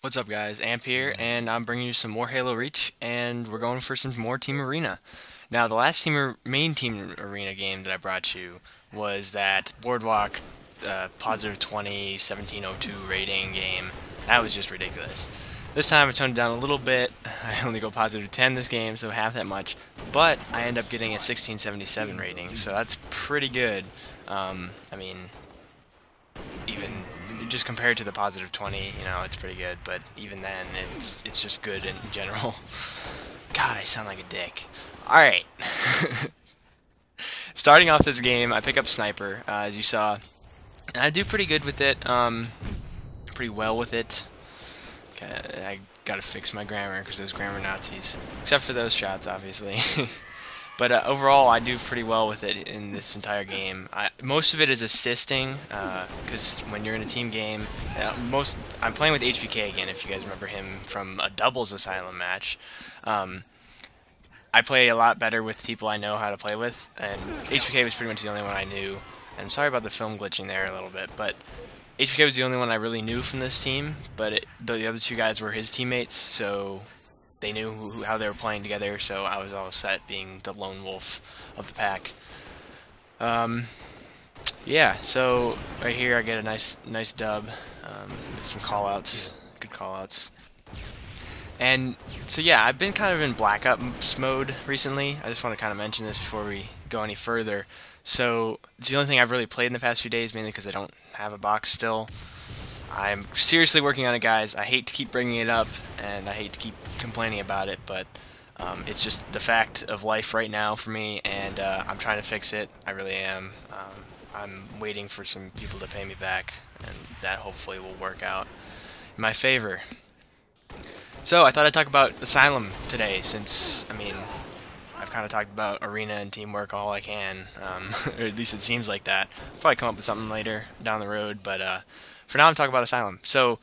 What's up, guys? Amp here, and I'm bringing you some more Halo Reach, and we're going for some more Team Arena. Now, the last main Team Arena game that I brought you was that Boardwalk positive 20 1702 rating game. That was just ridiculous. This time I toned it down a little bit. I only go positive 10 this game, so half that much, but I end up getting a 1677 rating, so that's pretty good. I mean, even just compared to the positive 20, it's pretty good, but even then, it's just good in general. God, I sound like a dick. Alright. Starting off this game, I pick up Sniper, as you saw, and I do pretty good with it, pretty well with it. I gotta fix my grammar, because those grammar Nazis. Except for those shots, obviously. But overall, I do pretty well with it in this entire game. Most of it is assisting, because when you're in a team game, I'm playing with HBK again, if you guys remember him from a doubles Asylum match. I play a lot better with people I know how to play with, and HBK was pretty much the only one I knew. And I'm sorry about the film glitching there a little bit, but HBK was the only one I really knew from this team, but the other two guys were his teammates, so they knew how they were playing together, so I was all set being the lone wolf of the pack. Yeah, so right here I get a nice dub with some callouts, good callouts. And so yeah, I've been kind of in Black Ops mode recently. I just want to kind of mention this before we go any further. So it's the only thing I've really played in the past few days, mainly because I don't have a box still. I'm seriously working on it, guys. I hate to keep bringing it up, and I hate to keep complaining about it, but it's just the fact of life right now for me, and I'm trying to fix it. I really am. I'm waiting for some people to pay me back, and that hopefully will work out in my favor. So I thought I'd talk about Asylum today, since, I mean, I've kind of talked about arena and teamwork all I can, or at least it seems like that. I'll probably come up with something later down the road, but for now I'm talking about Asylum. So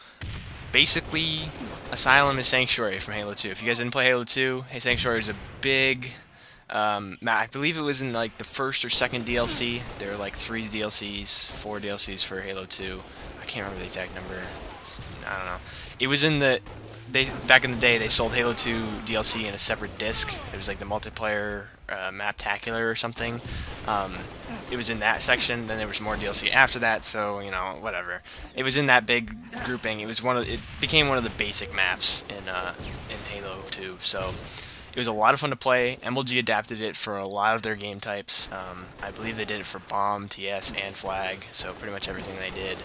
basically, Asylum is Sanctuary from Halo 2. If you guys didn't play Halo 2, hey, Sanctuary is a big I believe it was in like the first or second DLC. There were like 3 DLCs, 4 DLCs for Halo 2. I can't remember the exact number. I don't know. It was in the back in the day, they sold Halo 2 DLC in a separate disc. It was like the multiplayer Maptacular or something. It was in that section. Then there was more DLC after that. So whatever. It was in that big grouping. It became one of the basic maps in Halo 2. So it was a lot of fun to play. MLG adapted it for a lot of their game types. I believe they did it for Bomb, TS, and Flag. So pretty much everything they did.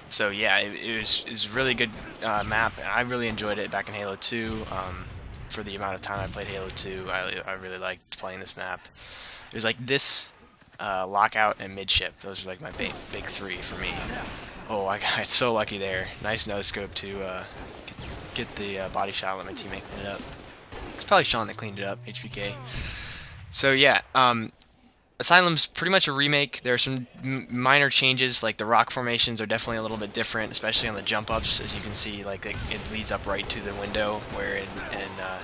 So yeah, it was a really good map, and I really enjoyed it back in Halo 2. For the amount of time I played Halo 2, I really liked playing this map. It was like this, Lockout, and Midship. Those are like my big 3 for me. Oh, I got so lucky there. Nice no-scope to get the body shot, let my teammate clean it up. It's probably Sean that cleaned it up, HBK. So yeah, Asylum's pretty much a remake. There are some minor changes, like the rock formations are definitely a little bit different, especially on the jump ups. As you can see, like it leads up right to the window, where in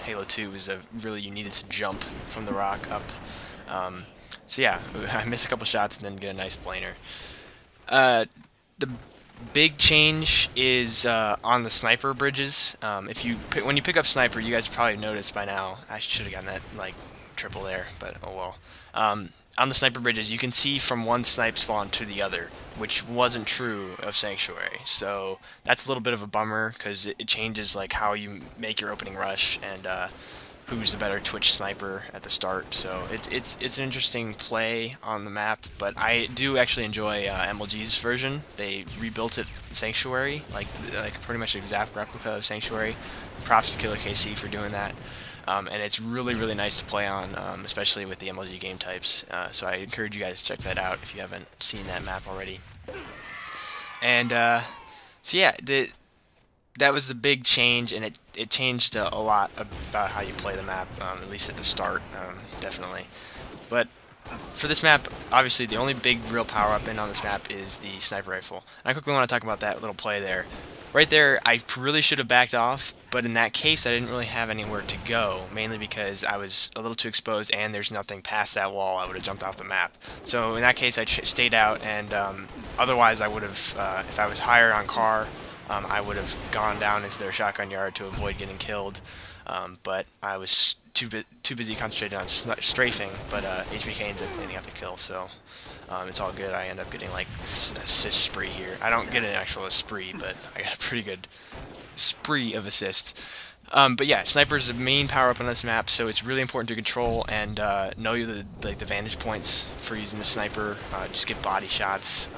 Halo 2 you needed to jump from the rock up. So yeah, I miss a couple shots and then get a nice planer. The big change is on the sniper bridges. When you pick up sniper, you guys probably noticed by now. I should have gotten that like triple there, but oh well. On the sniper bridges, you can see from one snipe spawn to the other, which wasn't true of Sanctuary. So that's a little bit of a bummer, because it changes like how you make your opening rush and who's the better Twitch sniper at the start. So it's an interesting play on the map, but I do actually enjoy MLG's version. They rebuilt it Sanctuary, like pretty much an exact replica of Sanctuary. Props to Killer KC for doing that. And it's really nice to play on, especially with the MLG game types. So I encourage you guys to check that out if you haven't seen that map already. And so yeah, that was the big change, and it changed a lot about how you play the map, at least at the start, definitely. But for this map, obviously the only big real power-up in on this map is the sniper rifle. And I quickly want to talk about that little play there. Right there, I really should have backed off, but in that case, I didn't really have anywhere to go, mainly because I was a little too exposed and there's nothing past that wall. I would have jumped off the map. So in that case, I stayed out, and otherwise I would have, if I was higher on car, I would have gone down into their shotgun yard to avoid getting killed, but I was too busy concentrating on strafing, but HBK ends up cleaning up the kill, so it's all good. I end up getting like assist spree here. I don't get an actual spree, but I got a pretty good spree of assists. But yeah, sniper is the main power up on this map, so it's really important to control and know the vantage points for using the sniper. Just get body shots.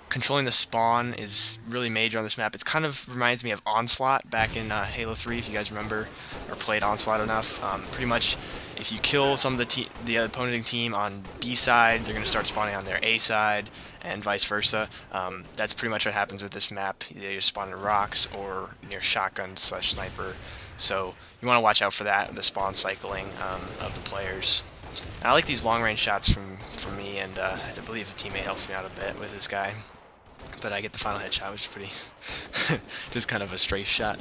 Controlling the spawn is really major on this map. It kind of reminds me of Onslaught back in Halo 3, if you guys remember or played Onslaught enough. Pretty much, if you kill some of the opposing team on B side, they're going to start spawning on their A side, and vice versa. That's pretty much what happens with this map. They just spawn in rocks or near shotgun/sniper. So you want to watch out for that, the spawn cycling of the players. And I like these long-range shots from me, and I believe a teammate helps me out a bit with this guy. But I get the final headshot, which is pretty, just kind of a strafe shot.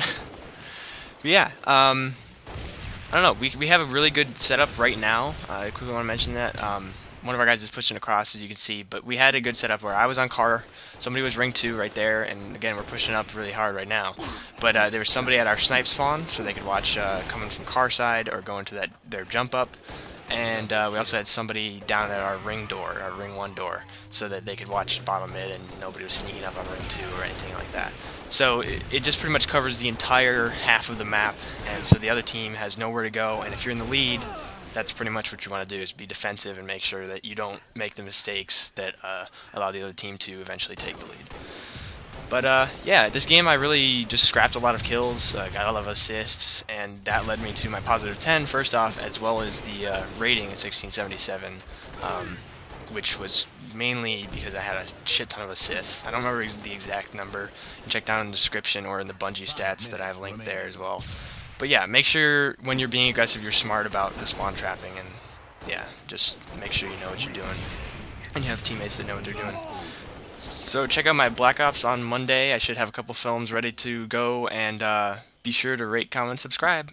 But yeah, I don't know. We have a really good setup right now. I quickly want to mention that. One of our guys is pushing across, as you can see, but we had a good setup where I was on car, somebody was ring 2 right there, and again, we're pushing up really hard right now. But there was somebody at our snipe spawn, so they could watch coming from car side or going to their jump up. And we also had somebody down at our ring door, our ring 1 door, so that they could watch bottom mid and nobody was sneaking up on ring 2 or anything like that. So it just pretty much covers the entire half of the map, and so the other team has nowhere to go, and if you're in the lead, that's pretty much what you want to do, is be defensive and make sure that you don't make the mistakes that allow the other team to eventually take the lead. But yeah, this game I really just scrapped a lot of kills, got a lot of assists, and that led me to my positive 10 first off, as well as the rating at 1677, which was mainly because I had a shit ton of assists. I don't remember the exact number. You can check down in the description or in the Bungie stats that I have linked there as well. But yeah, make sure when you're being aggressive you're smart about the spawn trapping, and yeah, just make sure you know what you're doing and you have teammates that know what they're doing. So check out my Black Ops on Monday. I should have a couple films ready to go, and be sure to rate, comment, subscribe.